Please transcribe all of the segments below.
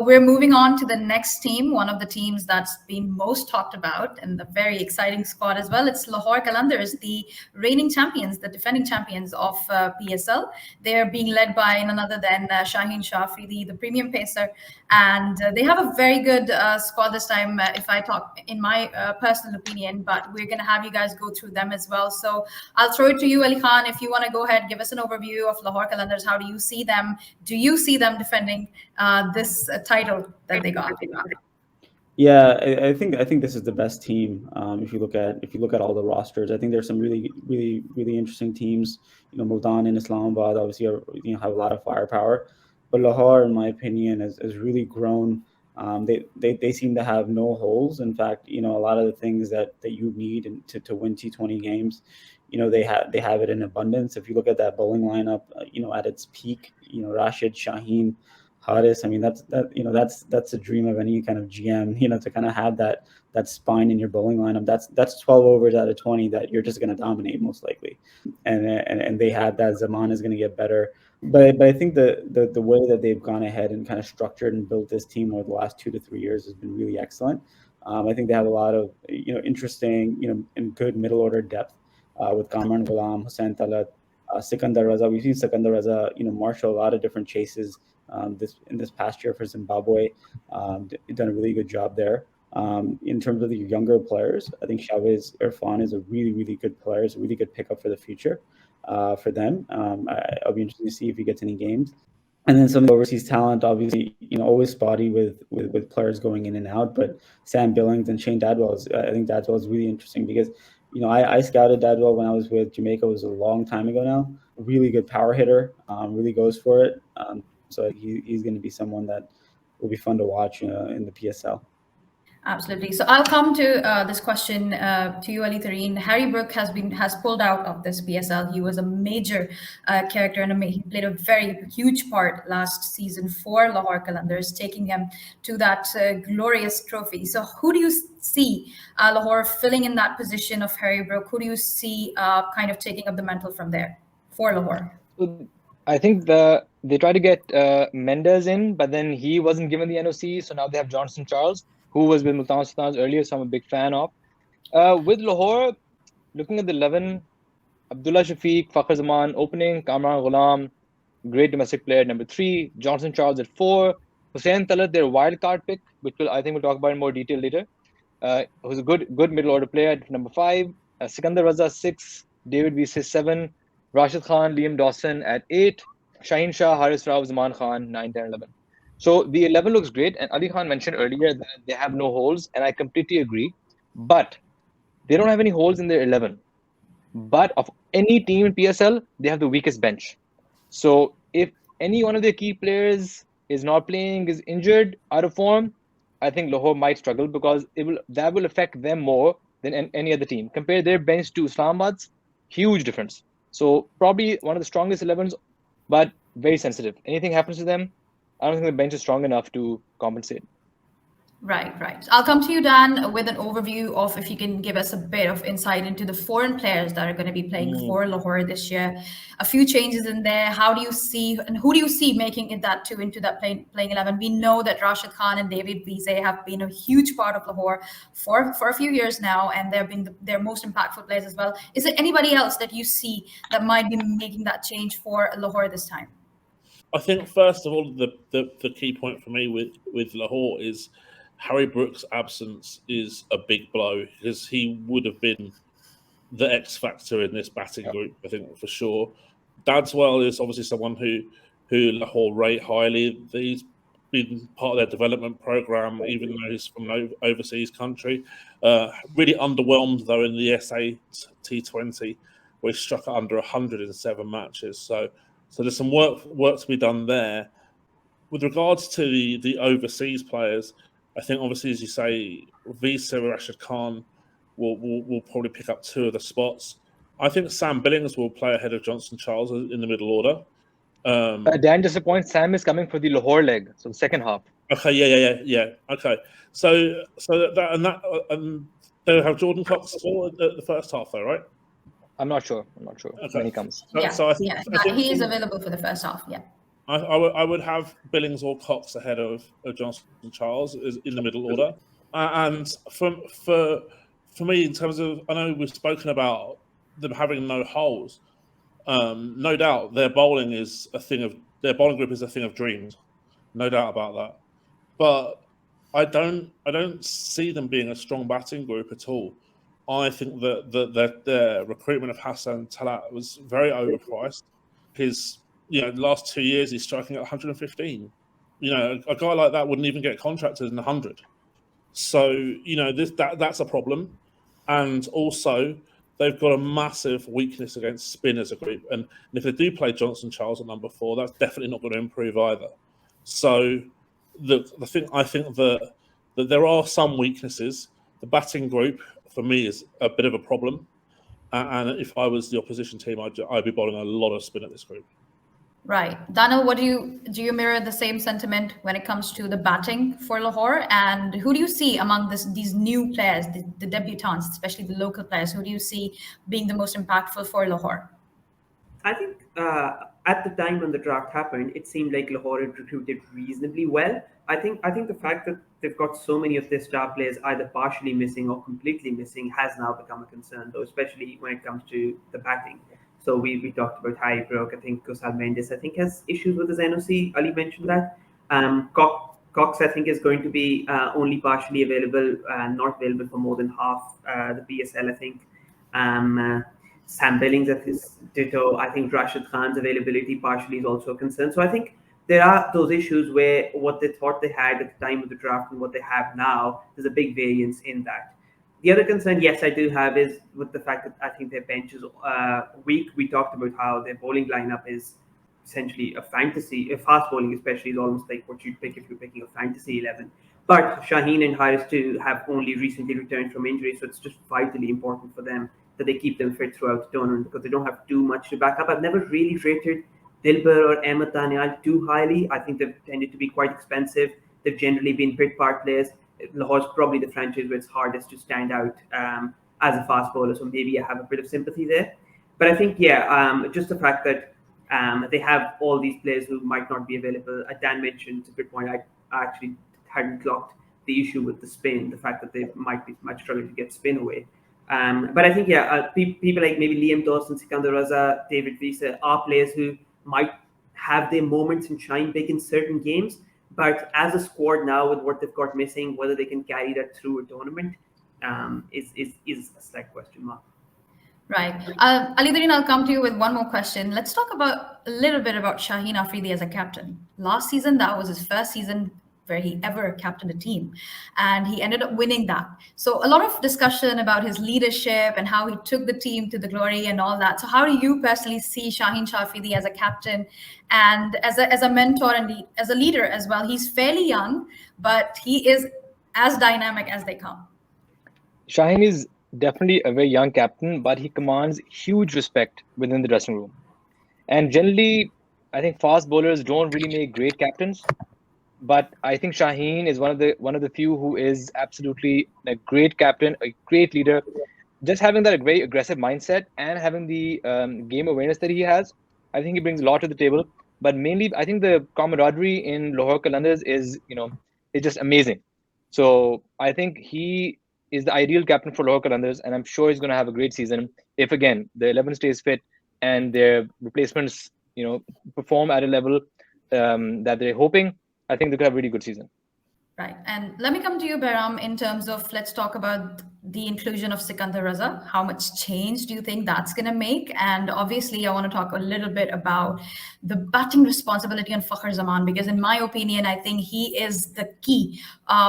We're moving on to the next team, one of the teams that's been most talked about and a very exciting squad as well. It's Lahore Qalandars, the reigning champions, the defending champions of PSL. They're being led by none other than Shaheen Afridi, the premium pacer. And they have a very good squad this time, if I talk in my personal opinion, but we're going to have you guys go through them as well. So I'll throw it to you, Ali Khan, if you want to go ahead, give us an overview of Lahore Qalandars. How do you see them? Do you see them defending this title that they got? Yeah, I think this is the best team. If you look at all the rosters, I think there's some really interesting teams. Multan and Islamabad obviously have a lot of firepower, but Lahore, in my opinion, has really grown. They seem to have no holes. In fact, a lot of the things that you need to win T20 games, they have it in abundance. If you look at that bowling lineup, at its peak, Rashid, Shaheen, Haris, I mean that's a dream of any kind of GM, to kind of have that spine in your bowling lineup. That's 12 overs out of 20 that you're just going to dominate most likely, and they have that. Zaman is going to get better, but I think the way that they've gone ahead and kind of structured and built this team over the last 2 to 3 years has been really excellent. I think they have a lot of interesting and good middle order depth with Kamran Ghulam, Hussain Talat, Sikandar Raza. We've seen Sikandar Raza marshal a lot of different chases this past year for Zimbabwe. Done a really good job there. In terms of the younger players, I think Chavez Irfan is a really good player. It's a really good pickup for the future for them. I'll be interested to see if he gets any games. And then some of the overseas talent, obviously, always spotty with players going in and out. But Sam Billings and Shane Dadwell I think Dadwell is really interesting because, I scouted Dadwell when I was with Jamaica. It was a long time ago now. Really good power hitter, really goes for it. So he's going to be someone that will be fun to watch in the PSL. Absolutely. So I'll come to this question to you, Ali Tareen. Harry Brook has pulled out of this PSL. He was a major character and he played a very huge part last season for Lahore Qalandars, taking them to that glorious trophy. So who do you see Lahore filling in that position of Harry Brook? Who do you see kind of taking up the mantle from there for Lahore? I think they tried to get Mendes in, but then he wasn't given the NOC. So now they have Johnson Charles, who was with Multan Sultans earlier, so I'm a big fan of. With Lahore, looking at the 11, Abdullah Shafiq, Fakhr Zaman opening, Kamran Ghulam, great domestic player, number 3, Johnson Charles at 4, Hussain Talat, their wild card pick, which I think we'll talk about in more detail later, who's a good middle order player at number 5, Sikandar Raza 6, David Wiese 7, Rashid Khan, Liam Dawson at 8, Shaheen Shah, Haris Rao, Zaman Khan 9, 10, 11. So the 11 looks great, and Ali Khan mentioned earlier that they have no holes, and I completely agree. But they don't have any holes in their 11. But of any team in PSL, they have the weakest bench. So if any one of their key players is not playing, is injured, out of form, I think Lahore might struggle because that will affect them more than any other team. Compare their bench to Islamabad's, huge difference. So probably one of the strongest 11s, but very sensitive. Anything happens to them, I don't think the bench is strong enough to compensate. Right. I'll come to you, Dan, with an overview of if you can give us a bit of insight into the foreign players that are going to be playing for Lahore this year. A few changes in there. How do you see and who do you see making it into that playing 11? We know that Rashid Khan and David Wiese have been a huge part of Lahore for a few years now, and they've been their most impactful players as well. Is there anybody else that you see that might be making that change for Lahore this time? I think first of all, the key point for me with Lahore is Harry Brook's absence is a big blow because he would have been the X factor in this batting group, I think, for sure. Dadswell is obviously someone who Lahore rate highly. He's been part of their development program, even though he's from an overseas country. Really underwhelmed, though, in the SA T20, where he struck at under 107 matches. So there's some work to be done there. With regards to the overseas players, I think obviously, as you say, Wiese and Rashid Khan will probably pick up 2 of the spots. I think Sam Billings will play ahead of Johnson Charles in the middle order. Dan, just a point, Sam is coming for the Lahore leg, so the second half. Okay, yeah. Okay, so they'll have Jordan Cox at the first half, though, right? I'm not sure okay. When he comes. So I think he is available for the first half. Yeah. I would have Billings or Cox ahead of Johnson and Charles in the middle order. And for me, in terms of, I know we've spoken about them having no holes. No doubt their bowling group is a thing of dreams. No doubt about that. But I don't see them being a strong batting group at all. I think that their recruitment of Hassan Talat was very overpriced. His last 2 years he's striking at 115. A guy like that wouldn't even get contracted in 100. So that's a problem. And also they've got a massive weakness against spin as a group. And if they do play Johnson Charles at number 4, that's definitely not going to improve either. So the thing, I think that there are some weaknesses. The batting group for me is a bit of a problem. And if I was the opposition team, I'd be bowling a lot of spin at this group. Right. Danyal, do you mirror the same sentiment when it comes to the batting for Lahore? And who do you see among these new players, the debutants, especially the local players, who do you see being the most impactful for Lahore? I think at the time when the draft happened, it seemed like Lahore had recruited reasonably well. I think the fact that they've got so many of their star players either partially missing or completely missing has now become a concern, though, especially when it comes to the batting. So we talked about Harry Brook. I think Kusal Mendes, I think, has issues with his NOC. Ali mentioned that. Cox, I think, is going to be only partially available, not available for more than half the PSL, I think. Sam Billings at his ditto. I think Rashid Khan's availability partially is also a concern. So I think there are those issues where what they thought they had at the time of the draft and what they have now, there's a big variance in that. The other concern, yes, I do have is with the fact that I think their bench is weak. We talked about how their bowling lineup is essentially a fantasy. Fast bowling especially is almost like what you'd pick if you're picking a fantasy 11. But Shaheen and Haris too have only recently returned from injury, so it's just vitally important for them that they keep them fit throughout the tournament because they don't have too much to back up. I've never really rated Dilbar or Ahmed Danyal too highly. I think they've tended to be quite expensive. They've generally been pit part players. Lahore's probably the franchise where it's hardest to stand out as a fast bowler, so maybe I have a bit of sympathy there. But I think, just the fact that they have all these players who might not be available. Dan mentioned, to a good point, I actually hadn't clocked the issue with the spin, the fact that they might struggle to get spin away. But I think, people like maybe Liam Dawson, Sikandar Raza, David Visa are players who might have their moments and shine big in certain games. But as a squad now, with what they've got missing, whether they can carry that through a tournament is a slight question mark. Right. Ali Tareen, I'll come to you with one more question. Let's talk a little bit about Shaheen Afridi as a captain. Last season, that was his first season where he ever captained a team, and he ended up winning that. So a lot of discussion about his leadership and how he took the team to the glory and all that. So how do you personally see Shaheen Afridi as a captain and as a mentor and as a leader as well? He's fairly young, but he is as dynamic as they come. Shaheen is definitely a very young captain, but he commands huge respect within the dressing room. And generally, I think fast bowlers don't really make great captains. But I think Shaheen is one of the few who is absolutely a great captain, a great leader. Just having that very aggressive mindset and having the game awareness that he has, I think he brings a lot to the table. But mainly, I think the camaraderie in Lahore Qalandars is just amazing. So I think he is the ideal captain for Lahore Qalandars, and I'm sure he's going to have a great season if, again, the 11 stays fit and their replacements, perform at a level that they're hoping. I think they could have a really good season. Right. And let me come to you, Behram, in terms of, let's talk about the inclusion of Sikandar Raza. How much change do you think that's going to make? And obviously, I want to talk a little bit about the batting responsibility on Fakhar Zaman, because in my opinion, I think he is the key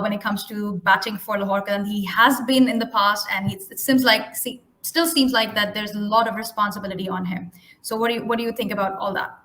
when it comes to batting for Lahore Qalandars. He has been in the past, and it seems like, still seems like that there's a lot of responsibility on him. So what do you think about all that?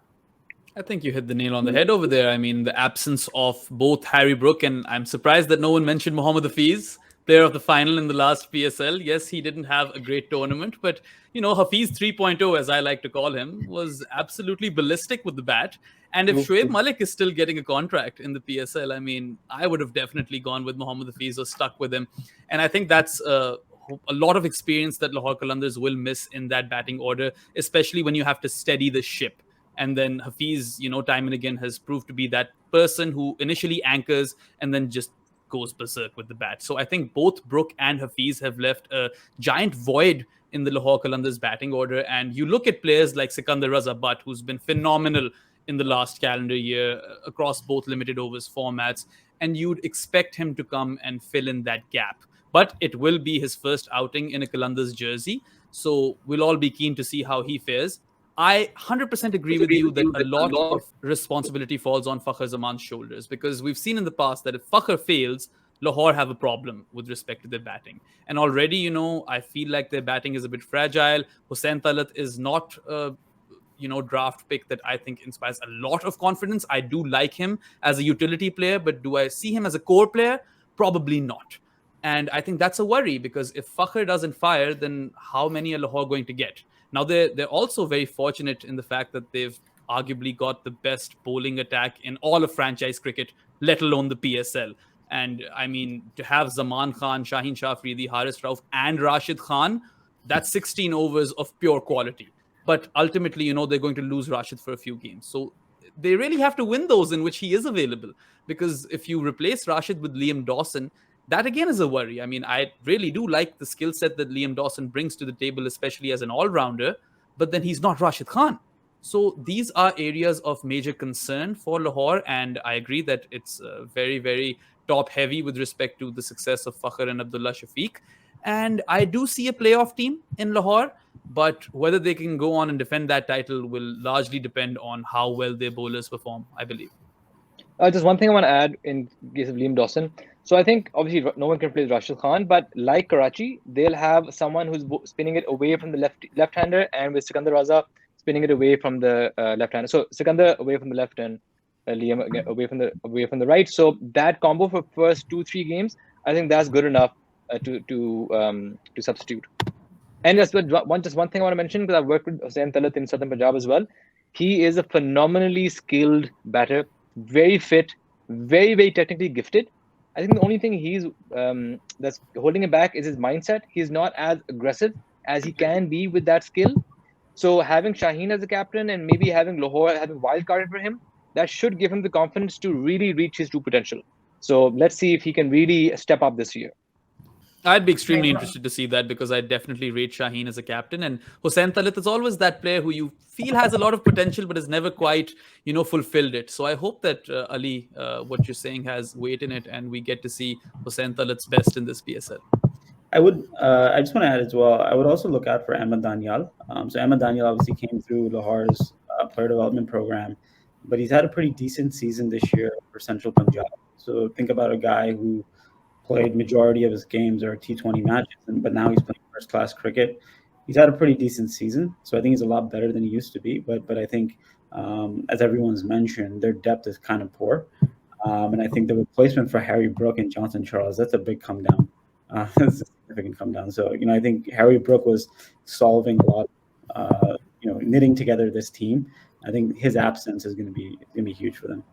I think you hit the nail on the head over there. I mean, the absence of both Harry Brook, and I'm surprised that no one mentioned Mohammad Hafiz, player of the final in the last PSL. Yes, he didn't have a great tournament, but, Hafiz 3.0, as I like to call him, was absolutely ballistic with the bat. And if Shoaib Malik is still getting a contract in the PSL, I mean, I would have definitely gone with Mohammad Hafiz or stuck with him. And I think that's a lot of experience that Lahore Qalandars will miss in that batting order, especially when you have to steady the ship. And then Hafiz, time and again has proved to be that person who initially anchors and then just goes berserk with the bat. So I think both Brook and Hafiz have left a giant void in the Lahore Qalandars batting order. And you look at players like Sikandar Raza, who's been phenomenal in the last calendar year across both limited overs formats, and you'd expect him to come and fill in that gap. But it will be his first outing in a Qalandars jersey, so we'll all be keen to see how he fares. I 100% agree with you that a lot of responsibility falls on Fakhr Zaman's shoulders, because we've seen in the past that if Fakhr fails, Lahore have a problem with respect to their batting. And already, I feel like their batting is a bit fragile. Hussain Talat is not draft pick that I think inspires a lot of confidence. I do like him as a utility player, but do I see him as a core player? Probably not. And I think that's a worry, because if Fakhr doesn't fire, then how many are Lahore going to get? Now, they're also very fortunate in the fact that they've arguably got the best bowling attack in all of franchise cricket, let alone the PSL. And I mean, to have Zaman Khan, Shaheen Afridi, Haris Rauf, and Rashid Khan, that's 16 overs of pure quality. But ultimately, they're going to lose Rashid for a few games. So they really have to win those in which he is available. Because if you replace Rashid with Liam Dawson, that again is a worry. I mean, I really do like the skill set that Liam Dawson brings to the table, especially as an all-rounder, but then he's not Rashid Khan. So these are areas of major concern for Lahore, and I agree that it's very, very top-heavy with respect to the success of Fakhr and Abdullah Shafiq. And I do see a playoff team in Lahore, but whether they can go on and defend that title will largely depend on how well their bowlers perform, I believe. Just one thing I want to add in case of Liam Dawson. So I think obviously no one can replace Rashid Khan, but like Karachi, they'll have someone who's spinning it away from the left-hander, and with Sikandar Raza spinning it away from the left-hander. So Sikandar away from the left and Liam away from the right. So that combo for first 2-3 games, I think that's good enough to substitute. And just one thing I want to mention, because I've worked with Hussain Talat in Southern Punjab as well. He is a phenomenally skilled batter, very fit, very, very technically gifted. I think the only thing he's that's holding him back is his mindset. He's not as aggressive as he can be with that skill. So having Shaheen as a captain and maybe having Lahore having wild carded for him, that should give him the confidence to really reach his true potential. So let's see if he can really step up this year. I'd be extremely interested to see that, because I definitely rate Shaheen as a captain. And Hussain Talat is always that player who you feel has a lot of potential but has never quite, fulfilled it. So I hope that, Ali, what you're saying has weight in it and we get to see Hussain Talat's best in this PSL. I just want to add as well, I would also look out for Ahmed Danyal. So Ahmed Danyal obviously came through Lahore's player development program, but he's had a pretty decent season this year for Central Punjab. So think about a guy who played majority of his games or T20 matches, but now he's playing first-class cricket. He's had a pretty decent season, so I think he's a lot better than he used to be. But I think, as everyone's mentioned, their depth is kind of poor. And I think the replacement for Harry Brook and Johnson Charles, that's a big come down. That's a significant come down. So, I think Harry Brook was solving a lot, knitting together this team. I think his absence is going to be huge for them.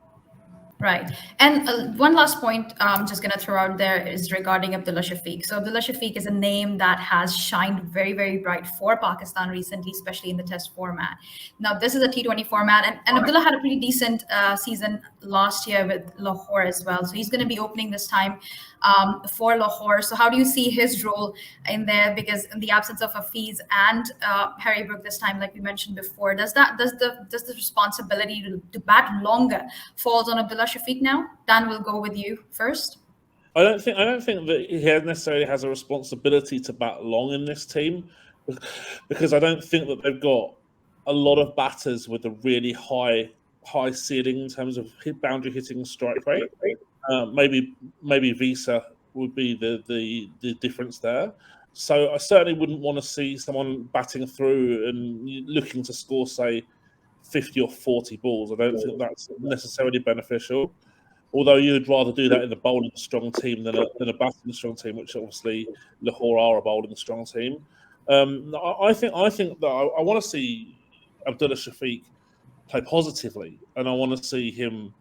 Right. And one last point I'm just going to throw out there is regarding Abdullah Shafiq. So Abdullah Shafiq is a name that has shined very, very bright for Pakistan recently, especially in the test format. Now, this is a T20 format, and Abdullah had a pretty decent season last year with Lahore as well. So he's going to be opening this time for Lahore. So how do you see his role in there? Because in the absence of Hafiz and Harry Brook this time, like we mentioned before, does the responsibility to bat longer falls on Abdullah Shafiq now? Dan, will go with you first. I don't think that he necessarily has a responsibility to bat long in this team, because I don't think that they've got a lot of batters with a really high ceiling in terms of boundary hitting strike rate. Maybe Visa would be the difference there. So I certainly wouldn't want to see someone batting through and looking to score, say, 50 or 40 balls. I don't think that's necessarily beneficial. Although you'd rather do that in a bowling strong team than a batting strong team, which obviously Lahore are a bowling strong team. I think that I want to see Abdullah Shafiq play positively, and I want to see him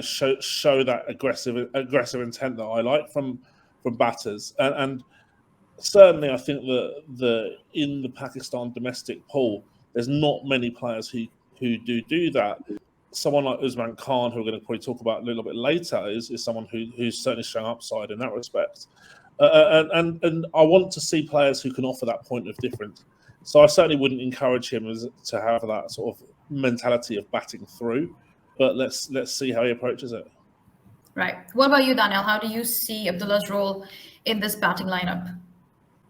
show that aggressive intent that I like from batters, and certainly I think that in the Pakistan domestic pool there's not many players who do that. Someone like Usman Khan, who we're going to probably talk about a little bit later, is someone who's certainly shown upside in that respect. And I want to see players who can offer that point of difference. So I certainly wouldn't encourage him to have that sort of mentality of batting through. But let's see how he approaches it. Right. What about you, Daniel? How do you see Abdullah's role in this batting lineup?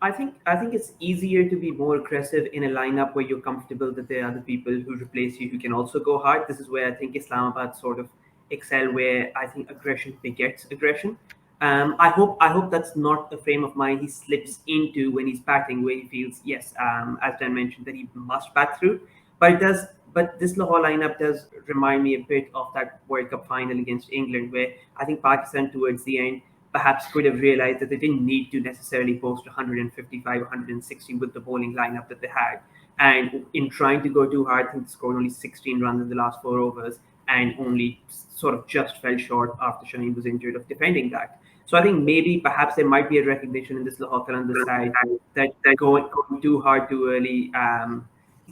I think it's easier to be more aggressive in a lineup where you're comfortable that there are other people who replace you who can also go hard. This is where I think Islamabad sort of excel, where I think aggression begets aggression. I hope that's not a frame of mind he slips into when he's batting, where he feels, yes, as Dan mentioned, that he must bat through. But this Lahore lineup does remind me a bit of that World Cup final against England, where I think Pakistan towards the end perhaps could have realized that they didn't need to necessarily post 155, 160 with the bowling lineup that they had. And in trying to go too hard, I think they scored only 16 runs in the last 4 overs and only sort of just fell short after Shaheen was injured of defending that. So I think maybe perhaps there might be a recognition in this Lahore Qalandars side that going too hard too early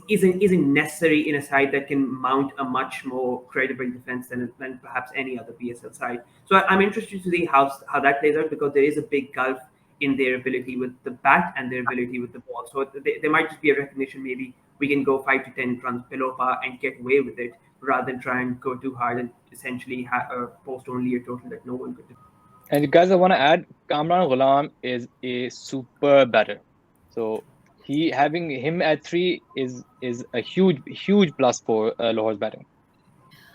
isn't necessary in a side that can mount a much more credible defense than perhaps any other PSL side. So I'm interested to see how that plays out, because there is a big gulf in their ability with the bat and their ability with the ball. So there might just be a recognition, maybe we can go 5 to 10 runs below par and get away with it, rather than try and go too hard and essentially post only a total that no one could do. And guys, I want to add, Kamran Ghulam is a super batter. So having him at 3 is a huge plus for Lahore's batting.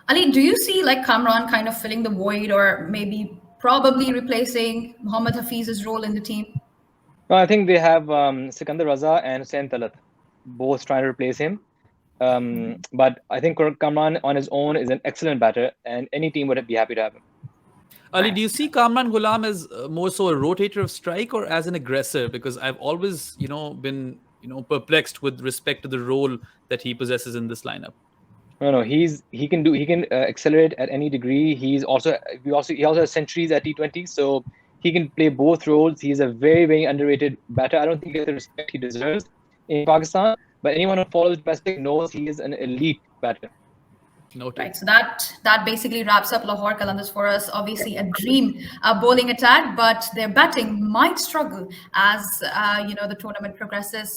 Ali, do you see like Kamran kind of filling the void, or maybe probably replacing Mohammad Hafiz's role in the team? No, I think they have Sikandar Raza and Hussain Talat both trying to replace him. But I think Kamran on his own is an excellent batter, and any team would be happy to have him. Ali, do you see Kamran Ghulam as more so a rotator of strike or as an aggressor? Because I've always, been, perplexed with respect to the role that he possesses in this lineup. No, he can accelerate at any degree. He also has centuries at T20, so he can play both roles. He's a very, very underrated batter. I don't think he gets the respect he deserves in Pakistan, but anyone who follows domestic knows he is an elite batter. Noted. Right, so that basically wraps up Lahore Qalandars for us. Obviously, a dream bowling attack, but their batting might struggle as the tournament progresses.